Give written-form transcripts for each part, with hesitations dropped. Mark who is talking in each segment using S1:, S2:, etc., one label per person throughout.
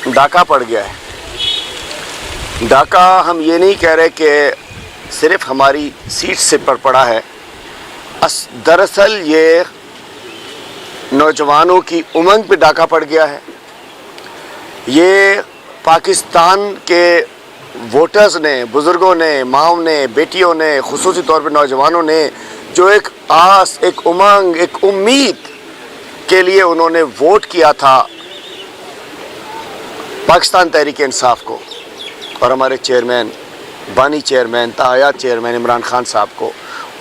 S1: ڈاکہ پڑ گیا ہے۔ ڈاکہ ہم یہ نہیں کہہ رہے کہ صرف ہماری سیٹ سے پڑا ہے، دراصل یہ نوجوانوں کی امنگ پہ ڈاکہ پڑ گیا ہے۔ یہ پاکستان کے ووٹرز نے، بزرگوں نے، ماؤں نے، بیٹیوں نے، خصوصی طور پہ نوجوانوں نے جو ایک آس، ایک امنگ، ایک امید کے لیے انہوں نے ووٹ کیا تھا پاکستان تحریک انصاف کو اور ہمارے چیئرمین، بانی چیئرمین، تاحیات چیئرمین عمران خان صاحب کو،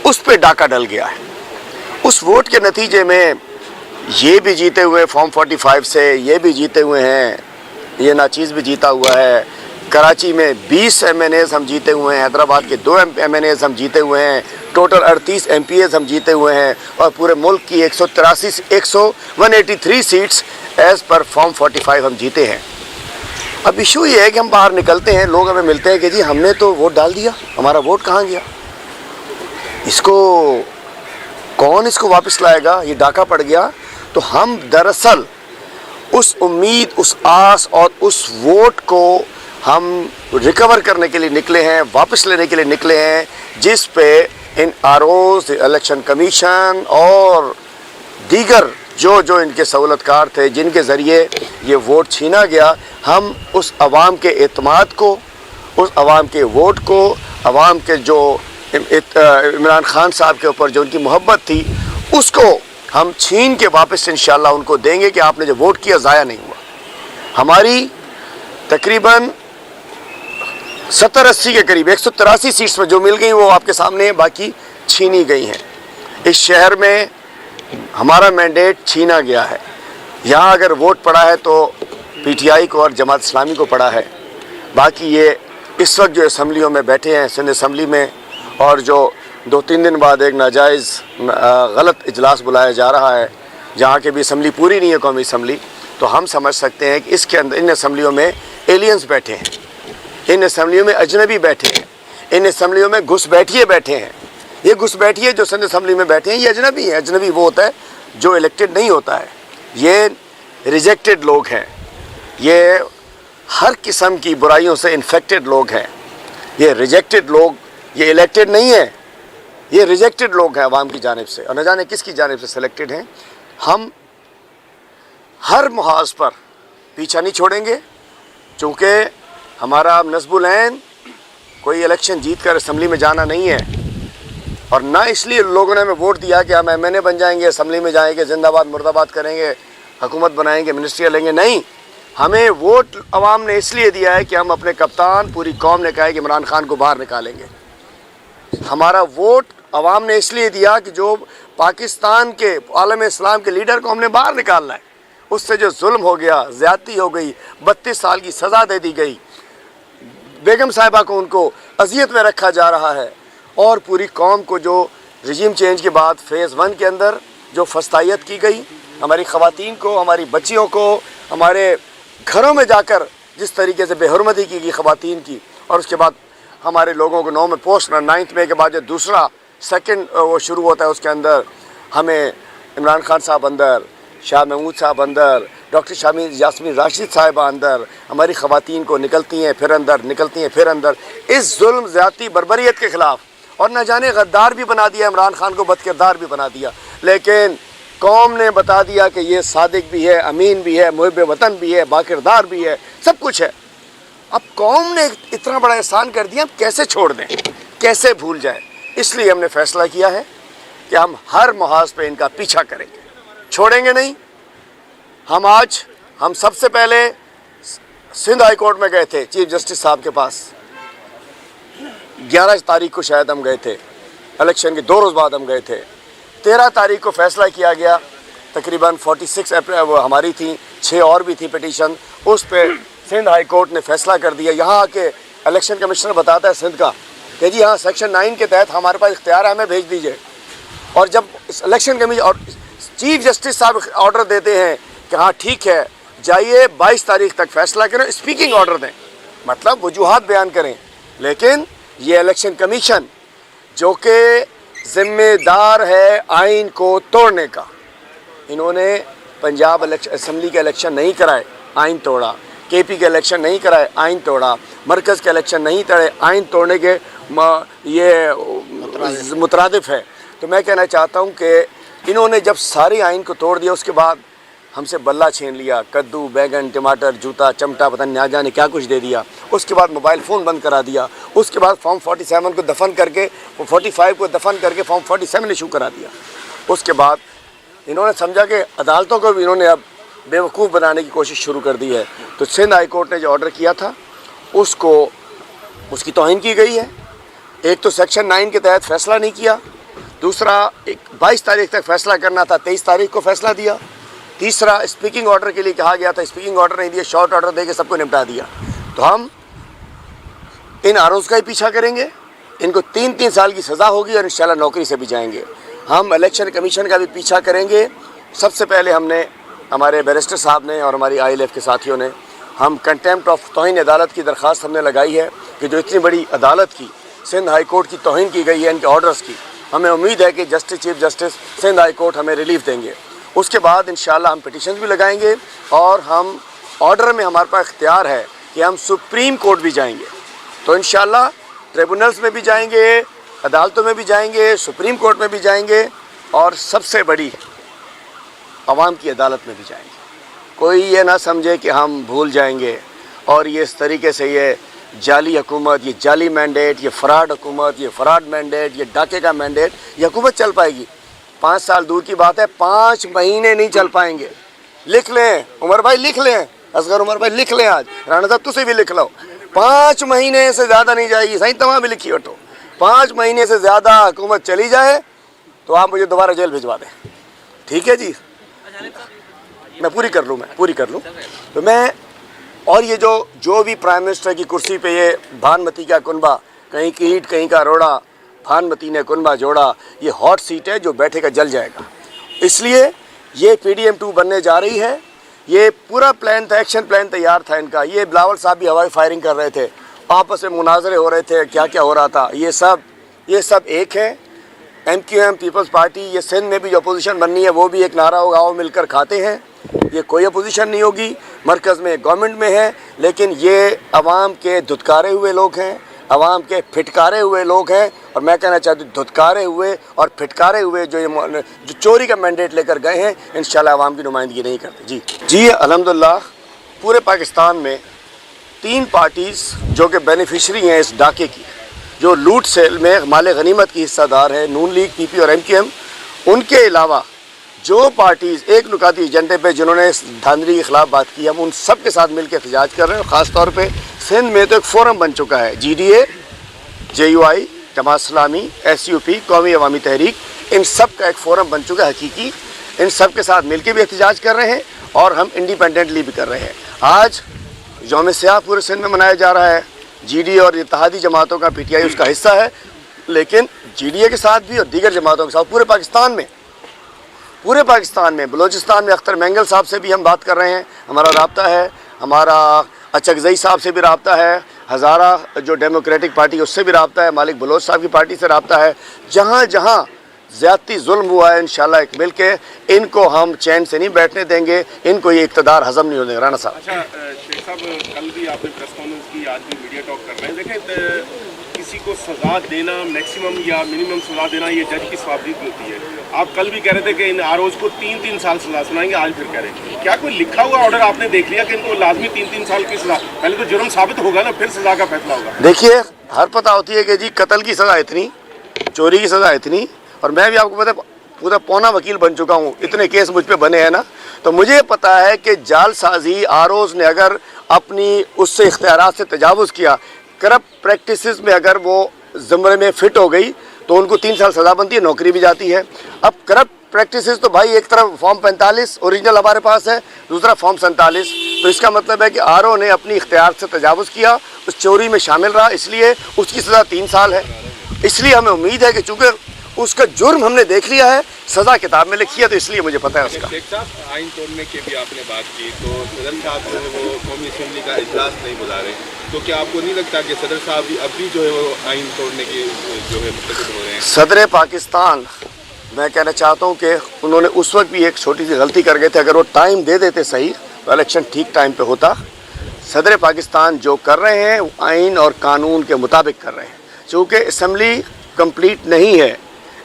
S1: اس پہ ڈاکہ ڈل گیا ہے۔ اس ووٹ کے نتیجے میں یہ بھی جیتے ہوئے فارم 45 سے، یہ بھی جیتے ہوئے ہیں، یہ ناچیز بھی جیتا ہوا ہے، کراچی میں 20 ایم این ایز ہم جیتے ہوئے ہیں، حیدرآباد کے 2 ایم این ایز ہم جیتے ہوئے ہیں، ٹوٹل 38 ایم پی ایز ہم جیتے ہوئے ہیں، اور پورے ملک کی 183 سیٹس ایز پر فارم 45 ہم جیتے ہیں۔ اب ایشو یہ ہے کہ ہم باہر نکلتے ہیں، لوگ ہمیں ملتے ہیں کہ جی ہم نے تو ووٹ ڈال دیا، ہمارا ووٹ کہاں گیا؟ اس کو کون اس کو واپس لائے گا؟ یہ ڈاکہ پڑ گیا۔ تو ہم دراصل اس امید، اس آس اور اس ووٹ کو ہم ریکور کرنے کے لیے نکلے ہیں، واپس لینے کے لیے نکلے ہیں، جس پہ ان آر اوز، الیکشن کمیشن اور دیگر جو ان کے سہولت کار تھے جن کے ذریعے یہ ووٹ چھینا گیا، ہم اس عوام کے اعتماد کو، اس عوام کے ووٹ کو، عوام کے جو عمران خان صاحب کے اوپر جو ان کی محبت تھی، اس کو ہم چھین کے واپس انشاءاللہ ان کو دیں گے کہ آپ نے جو ووٹ کیا ضائع نہیں ہوا۔ ہماری تقریباً 70-80 کے قریب 183 سیٹس میں جو مل گئی وہ آپ کے سامنے ہیں، باقی چھینی گئی ہیں۔ اس شہر میں ہمارا مینڈیٹ چھینا گیا ہے۔ یہاں اگر ووٹ پڑا ہے تو پی ٹی آئی کو اور جماعت اسلامی کو پڑا ہے، باقی یہ اس وقت جو اسمبلیوں میں بیٹھے ہیں، سندھ اسمبلی میں، اور جو 2-3 دن بعد ایک ناجائز غلط اجلاس بلایا جا رہا ہے جہاں کہ بھی اسمبلی پوری نہیں ہے، قومی اسمبلی، تو ہم سمجھ سکتے ہیں کہ اس کے اندر ان اسمبلیوں میں ایلینز بیٹھے ہیں، ان اسمبلیوں میں اجنبی بیٹھے ہیں، ان اسمبلیوں میں گھس بیٹھیے بیٹھے ہیں۔ یہ گھس بیٹھیے جو سندھ اسمبلی میں بیٹھے ہیں یہ اجنبی ہیں۔ اجنبی وہ ہوتا ہے جو الیکٹڈ نہیں ہوتا ہے، یہ ریجیکٹڈ لوگ ہیں، یہ ہر قسم کی برائیوں سے انفیکٹڈ لوگ ہیں۔ یہ ریجیکٹڈ لوگ، یہ الیکٹڈ نہیں ہے، یہ ریجیکٹڈ لوگ ہیں عوام کی جانب سے، اور نہ جانے کس کی جانب سے سلیکٹڈ ہیں۔ ہم ہر محاذ پر پیچھا نہیں چھوڑیں گے، چونکہ ہمارا نصب العین کوئی الیکشن جیت کر اسمبلی میں جانا نہیں ہے، اور نہ اس لیے لوگوں نے ہمیں ووٹ دیا کہ ہم ایم این اے بن جائیں گے، اسمبلی میں جائیں گے، زندہ باد مرد آباد کریں گے، حکومت بنائیں گے، منسٹریاں لیں گے۔ نہیں، ہمیں ووٹ عوام نے اس لیے دیا ہے کہ ہم اپنے کپتان، پوری قوم نے کہا ہے کہ عمران خان کو باہر نکالیں گے۔ ہمارا ووٹ عوام نے اس لیے دیا کہ جو پاکستان کے عالم اسلام کے لیڈر کو ہم نے باہر نکالنا ہے، اس سے جو ظلم ہو گیا، زیادتی ہو گئی، 32 سال کی سزا دے دی گئی، بیگم صاحبہ کو ان کو اذیت میں رکھا جا رہا ہے، اور پوری قوم کو جو رجیم چینج کے بعد فیز 1 کے اندر جو فسطائیت کی گئی، ہماری خواتین کو، ہماری بچیوں کو، ہمارے گھروں میں جا کر جس طریقے سے بے حرمتی کی گئی خواتین کی، اور اس کے بعد ہمارے لوگوں کو 9 میں پوسٹ 9 مئی کے بعد جو دوسرا سیکنڈ وہ شروع ہوتا ہے، اس کے اندر ہمیں عمران خان صاحب اندر، شاہ محمود صاحب اندر، ڈاکٹر یاسمین راشد صاحبہ اندر، ہماری خواتین کو نکلتی ہیں پھر اندر، نکلتی ہیں پھر اندر، اس ظلم، زیادتی، بربریت کے خلاف۔ اور نہ جانے غدار بھی بنا دیا عمران خان کو، بد کردار بھی بنا دیا، لیکن قوم نے بتا دیا کہ یہ صادق بھی ہے، امین بھی ہے، محب وطن بھی ہے، باکردار بھی ہے، سب کچھ ہے۔ اب قوم نے اتنا بڑا احسان کر دیا، ہم کیسے چھوڑ دیں، کیسے بھول جائیں؟ اس لیے ہم نے فیصلہ کیا ہے کہ ہم ہر محاذ پہ ان کا پیچھا کریں گے، چھوڑیں گے نہیں۔ ہم سب سے پہلے سندھ ہائی کورٹ میں گئے تھے چیف جسٹس صاحب کے پاس، 11 تاریخ کو شاید ہم گئے تھے، الیکشن کے 2 روز بعد ہم گئے تھے۔ 13 تاریخ کو فیصلہ کیا گیا، تقریباً 46 اپریل وہ ہماری تھیں، 6 اور بھی تھی پٹیشن، اس پہ سندھ ہائی کورٹ نے فیصلہ کر دیا۔ یہاں کے الیکشن کمشنر بتاتا ہے سندھ کا کہ جی ہاں سیکشن 9 کے تحت ہمارے پاس اختیار ہے، ہمیں بھیج دیجئے۔ اور جب الیکشن کمیشن اور چیف جسٹس صاحب آرڈر دیتے ہیں کہ ہاں ٹھیک ہے جائیے 22 تاریخ تک فیصلہ کریں، اسپیکنگ آرڈر دیں، مطلب وجوہات بیان کریں، لیکن یہ الیکشن کمیشن جو کہ ذمہ دار ہے آئین کو توڑنے کا، انہوں نے پنجاب اسمبلی کے الیکشن نہیں کرائے، آئین توڑا، KP کا الیکشن نہیں کرائے، آئین توڑا، مرکز کا الیکشن نہیں کرے، آئین توڑنے کے یہ مترادف ہے۔ تو میں کہنا چاہتا ہوں کہ انہوں نے جب ساری آئین کو توڑ دیا، اس کے بعد ہم سے بلہ چھین لیا، کدو، بیگن، ٹماٹر، جوتا، چمٹا، پتہ نہیں نہ جانے کیا کچھ دے دیا، اس کے بعد موبائل فون بند کرا دیا، اس کے بعد فارم 47 کو دفن کر کے 45 کو دفن کر کے فارم 47 ایشو کرا دیا۔ اس کے بعد انہوں نے سمجھا کہ عدالتوں کو بھی انہوں نے اب بیوقوف بنانے کی کوشش شروع کر دی ہے۔ تو سندھ ہائی کورٹ نے جو آرڈر کیا تھا اس کی توہین کی گئی ہے۔ ایک تو سیکشن 9 کے تحت فیصلہ نہیں کیا، دوسرا 22 تاریخ تک فیصلہ کرنا تھا، 23 تاریخ کو فیصلہ دیا، تیسرا اسپیکنگ آرڈر کے لیے کہا گیا تھا، اسپیکنگ آرڈر نہیں دیا، شارٹ آرڈر دے کے سب کو نپٹا دیا۔ تو ہم ان آروز کا ہی پیچھا کریں گے، ان کو 3 سال کی سزا ہوگی اور انشاءاللہ نوکری سے بھی جائیں گے۔ ہم الیکشن کمیشن کا بھی پیچھا کریں گے۔ سب سے پہلے ہم نے ہمارے بیرسٹر صاحب نے اور ہماری ILF کے ساتھیوں نے ہم کنٹیمپٹ آف توہین عدالت کی درخواست ہم نے لگائی ہے کہ جو اتنی بڑی عدالت کی سندھ ہائی کورٹ کی توہین کی گئی ہے ان کے آرڈرز کی، ہمیں امید ہے کہ chief justice Sindh high court ہمیں ریلیف دیں گے۔ اس کے بعد انشاءاللہ ہم پٹیشنز بھی لگائیں گے اور ہم آرڈر میں ہمارے پاس اختیار ہے کہ ہم سپریم کورٹ بھی جائیں گے۔ تو انشاءاللہ ٹریبونلز میں بھی جائیں گے، عدالتوں میں بھی جائیں گے، سپریم کورٹ میں بھی جائیں گے اور سب سے بڑی عوام کی عدالت میں بھی جائیں گے۔ کوئی یہ نہ سمجھے کہ ہم بھول جائیں گے اور یہ اس طریقے سے یہ جعلی حکومت، یہ جعلی مینڈیٹ، یہ فراڈ حکومت، یہ فراڈ مینڈیٹ، یہ ڈاکے کا مینڈیٹ، یہ حکومت چل پائے گی؟ 5 سال دور کی بات ہے، 5 مہینے نہیں چل پائیں گے۔ لکھ لیں عمر بھائی، لکھ لیں اصغر عمر بھائی، لکھ لیں، آج رانا صاحب تسی بھی لکھ لو، 5 مہینے سے زیادہ نہیں جائے گی۔ صحیح تمام بھی لکھی ہٹو، 5 مہینے سے زیادہ حکومت چلی جائے تو آپ مجھے دوبارہ جیل بھجوا دیں، ٹھیک ہے جی؟ میں پوری کر لوں تو میں اور یہ جو بھی پرائم منسٹر کی کرسی پہ یہ بھانمتی کا کنبہ، کہیں کی اینٹ کہیں کا روڑا، بھانمتی نے کنبہ جوڑا، یہ ہاٹ سیٹ ہے، جو بیٹھے گا جل جائے گا۔ اس لیے یہ PDM 2 بننے جا رہی ہے۔ یہ پورا پلان تھا، ایکشن پلان تیار تھا ان کا۔ یہ بلاول صاحب بھی ہوائی فائرنگ کر رہے تھے، آپس میں مناظرے ہو رہے تھے، کیا کیا ہو رہا تھا۔ یہ سب ایک ہے۔ MQM پیپلز پارٹی، یہ سندھ میں بھی جو اپوزیشن بننی ہے وہ بھی ایک نعرہ ہوگا، وہ مل کر کھاتے ہیں۔ یہ کوئی اپوزیشن نہیں ہوگی، مرکز میں گورنمنٹ میں ہے، لیکن یہ عوام کے دھتکارے ہوئے لوگ ہیں، عوام کے پھٹکارے ہوئے لوگ ہیں۔ اور میں کہنا چاہتا ہوں دھتکارے ہوئے اور پھٹکارے ہوئے جو چوری کا مینڈیٹ لے کر گئے ہیں، انشاءاللہ عوام کی نمائندگی نہیں کرتے۔ جی الحمدللہ پورے پاکستان میں 3 پارٹیز جو کہ بینیفیشری ہیں اس ڈاکے کی، جو لوٹ سیل میں مال غنیمت کی حصہ دار ہے، نون لیگ، PP اور MQM، ان کے علاوہ جو پارٹیز ایک نکاتی ایجنڈے پہ جنہوں نے اس دھاندلی کے خلاف بات کی، ہم ان سب کے ساتھ مل کے احتجاج کر رہے ہیں۔ خاص طور پہ سندھ میں تو ایک فورم بن چکا ہے، GDA، JUI، Jamaat Islami, SUP، قومی عوامی تحریک، ان سب کا ایک فورم بن چکا ہے حقیقی۔ ان سب کے ساتھ مل کے بھی احتجاج کر رہے ہیں اور ہم انڈیپینڈنٹلی بھی کر رہے ہیں۔ آج یوم سیاہ پورے سندھ میں منایا جا رہا ہے۔ GDA اور اتحادی جماعتوں کا PTI اس کا حصہ ہے، لیکن GDA کے ساتھ بھی اور دیگر جماعتوں کے ساتھ پورے پاکستان میں بلوچستان میں اختر مینگل صاحب سے بھی ہم بات کر رہے ہیں، ہمارا رابطہ ہے، ہمارا اچکزئی صاحب سے بھی رابطہ ہے، ہزارہ جو ڈیموکریٹک پارٹی اس سے بھی رابطہ ہے، مالک بلوچ صاحب کی پارٹی سے رابطہ ہے۔ جہاں جہاں زیادتی ظلم ہوا ہے انشاءاللہ ایک مل کے ان کو ہم چین سے نہیں بیٹھنے دیں گے، ان کو یہ اقتدار ہضم نہیں ہونے۔ رانا صاحب
S2: اچھا شیخ صاحب، کل بھی آپ نے پریس کانفرنس کی، آج بھی میڈیا ٹاک کر رہے ہیں۔ دیکھیں کسی کو سزا دینا، میکسیمم یا منیمم سزا دینا، یہ جج کی صوابدید ہوتی ہے۔ آپ کل بھی کہہ رہے تھے کہ ان آروز کو 3 سال سزا سنائیں گے، آج پھر کہہ رہے ہیں کیا کوئی لکھا ہوا آرڈر آپ نے دیکھ لیا کہ ان کو لازمی 3 سال کی سزا؟ پہلے تو جرم ثابت ہوگا نا، پھر سزا کا فیصلہ ہوگا۔
S1: دیکھیے ہر پتہ ہوتی ہے کہ جی قتل کی سزا اتنی، چوری کی سزا اتنی، اور میں بھی آپ کو پتہ پورا پونا وکیل بن چکا ہوں، اتنے کیس مجھ پہ بنے ہیں نا، تو مجھے پتہ ہے کہ جال سازی آروز نے اگر اپنی اس سے اختیارات سے تجاوز کیا، کرپٹ پریکٹسز میں اگر وہ زمرے میں فٹ ہو گئی تو ان کو 3 سال سزا بنتی ہے، نوکری بھی جاتی ہے۔ اب کرپٹ پریکٹسز تو بھائی ایک طرف فارم 45 اوریجنل ہمارے پاس ہے، دوسرا فارم 47، تو اس کا مطلب ہے کہ RO نے اپنی اختیار سے تجاوز کیا، اس چوری میں شامل رہا، اس لیے اس کی سزا 3 سال ہے۔ اس لیے ہمیں امید ہے کہ چونکہ اس کا جرم ہم نے دیکھ لیا ہے، سزا کتاب میں لکھی ہے، تو اس لیے مجھے پتہ ہے اس کا۔
S3: شیخ صاحب آئین توڑنے کی بھی آپ نے بات کی، تو صدر صاحب جو ہے وہ قومی اسمبلی کا اجلاس نہیں بلا رہے، تو کیا آپ کو نہیں لگتا کہ صدر صاحب بھی اب بھی جو ہے وہ آئین توڑنے کی جو ہے متحد ہو رہے ہیں؟
S1: صدر پاکستان میں کہنا چاہتا ہوں کہ انہوں نے اس وقت بھی ایک چھوٹی سی غلطی کر گئے تھے، اگر وہ ٹائم دے دیتے صحیح تو الیکشن ٹھیک ٹائم پہ ہوتا۔ صدر پاکستان جو کر رہے ہیں وہ آئین اور قانون کے مطابق کر رہے ہیں. چونکہ اسمبلی کمپلیٹ نہیں ہے,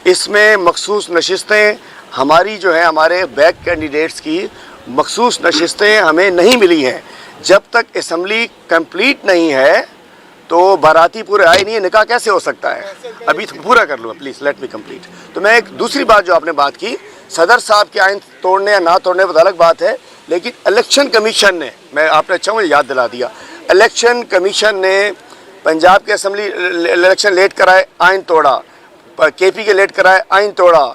S1: اس میں مخصوص نشستیں ہماری جو ہے ہمارے بیک کینڈیڈیٹس کی مخصوص نشستیں ہمیں نہیں ملی ہیں. جب تک اسمبلی کمپلیٹ نہیں ہے تو باراتی پورے آئے نہیں, نکاح کیسے ہو سکتا ہے؟ ابھی تو پورا کر لوں پلیز, لیٹ می کمپلیٹ. تو میں ایک دوسری بات جو آپ نے بات کی, صدر صاحب کے آئین توڑنے یا نہ توڑنے پر الگ بات ہے, لیکن الیکشن کمیشن نے, میں آپ نے اچھا مجھے یاد دلا دیا, الیکشن کمیشن نے پنجاب کے اسمبلی الیکشن لیٹ کرائے, آئین توڑا, کے پی کے لیٹ کرائے, آئین توڑا,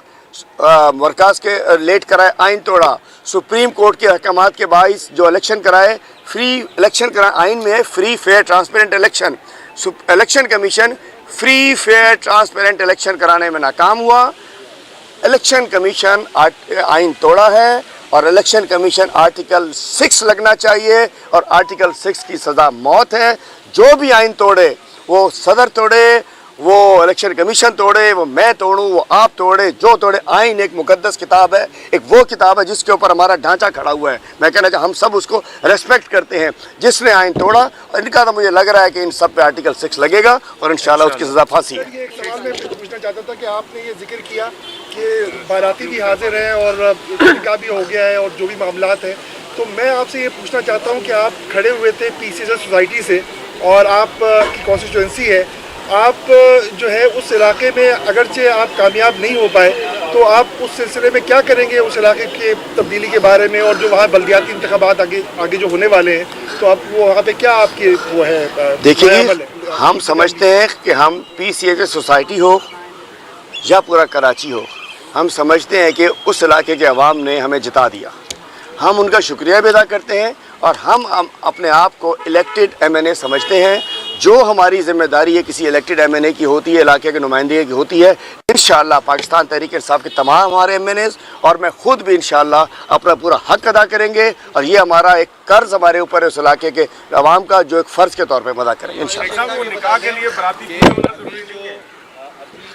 S1: مرکز کے لیٹ کرائے, آئین توڑا, سپریم کورٹ کے احکامات کے باعث جو الیکشن کرائے, فری الیکشن کرائے, آئین میں ہے free fair transparent election. Election commission free fair transparent election کرانے میں ناکام ہوا. الیکشن کمیشن آئین توڑا ہے, اور الیکشن کمیشن آرٹیکل 6 لگنا چاہیے, اور آرٹیکل 6 کی سزا موت ہے. جو بھی آئین توڑے, وہ صدر توڑے, وہ الیکشن کمیشن توڑے, وہ میں توڑوں, وہ آپ توڑے, جو توڑے, آئین ایک مقدس کتاب ہے, ایک وہ کتاب ہے جس کے اوپر ہمارا ڈھانچہ کھڑا ہوا ہے. میں کہنا چاہتا ہوں ہم سب اس کو ریسپیکٹ کرتے ہیں. جس نے آئین توڑا, اور ان کا تو مجھے لگ رہا ہے کہ ان سب پہ آرٹیکل 6 لگے گا, اور انشاءاللہ اس کی سزا پھانسی ہے.
S4: ایک سوال میں پوچھنا چاہتا تھا کہ آپ نے یہ ذکر کیا کہ باراتی بھی حاضر ہیں اور نکاح بھی ہو گیا ہے اور جو بھی معاملات ہیں, تو میں آپ سے یہ پوچھنا چاہتا ہوں کہ آپ کھڑے ہوئے تھے پی سی ایس سوسائٹی سے, اور آپ کی کانسٹیچوئنسی ہے, آپ جو ہے اس علاقے میں اگرچہ آپ کامیاب نہیں ہو پائے, تو آپ اس سلسلے میں کیا کریں گے اس علاقے کے تبدیلی کے بارے میں, اور جو وہاں بلدیاتی انتخابات آگے جو ہونے والے ہیں, تو آپ وہاں پہ کیا آپ کی وہ ہے؟
S1: دیکھیے, ہم سمجھتے ہیں کہ ہم پی سی ایس سوسائٹی ہو یا پورا کراچی ہو, ہم سمجھتے ہیں کہ اس علاقے کے عوام نے ہمیں جتا دیا. ہم ان کا شکریہ بھی ادا کرتے ہیں, اور ہم اپنے آپ کو الیکٹڈ ایم این اے سمجھتے ہیں. جو ہماری ذمہ داری ہے کسی الیکٹڈ ایم این اے کی ہوتی ہے, علاقے کے نمائندگی کی ہوتی ہے, انشاءاللہ پاکستان تحریک انصاف کے تمام ہمارے ایم این ایز اور میں خود بھی انشاءاللہ اپنا پورا حق ادا کریں گے, اور یہ ہمارا ایک قرض ہمارے اوپر ہے اس علاقے کے عوام کا, جو ایک فرض کے طور پہ ادا کریں گے انشاءاللہ.
S2: وہ نکاح کے لیے براتی
S5: ابھی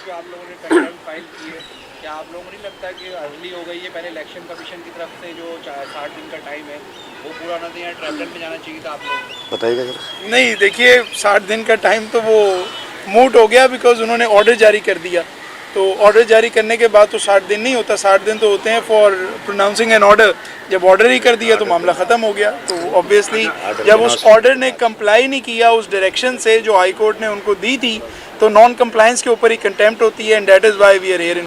S5: جو آپ لوگوں نے کنٹینٹ فائل کی ہے, کیا آپ لوگوں کو نہیں لگتا ہے کہ ارلی ہو گئی ہے؟ پہلے الیکشن کمیشن کی طرف سے جو 60 دن کا ٹائم ہے وہ پورا ہونا چاہیے, ٹریبلن میں جانا چاہیے تھا آپ لوگوں کو؟
S1: بتائیے گا ذرا.
S6: نہیں, دیکھیے 60 دن کا ٹائم تو وہ موٹ ہو گیا, بیکاز انہوں نے آرڈر جاری کر دیا. تو آرڈر جاری کرنے کے بعد تو 60 دن نہیں ہوتا, 60 دن تو ہوتے ہیں فار پروناؤنسنگ این آرڈر. جب آرڈر ہی کر دیا تو معاملہ ختم ہو گیا. تو آبویسلی جب اس آرڈر نے کمپلائی نہیں کیا اس ڈائریکشن سے جو ہائی کورٹ نے ان کو دی تھی, تو نان کمپلائنس کے اوپر ہی کنٹیمپٹ ہوتی ہے, and that is why we are hair.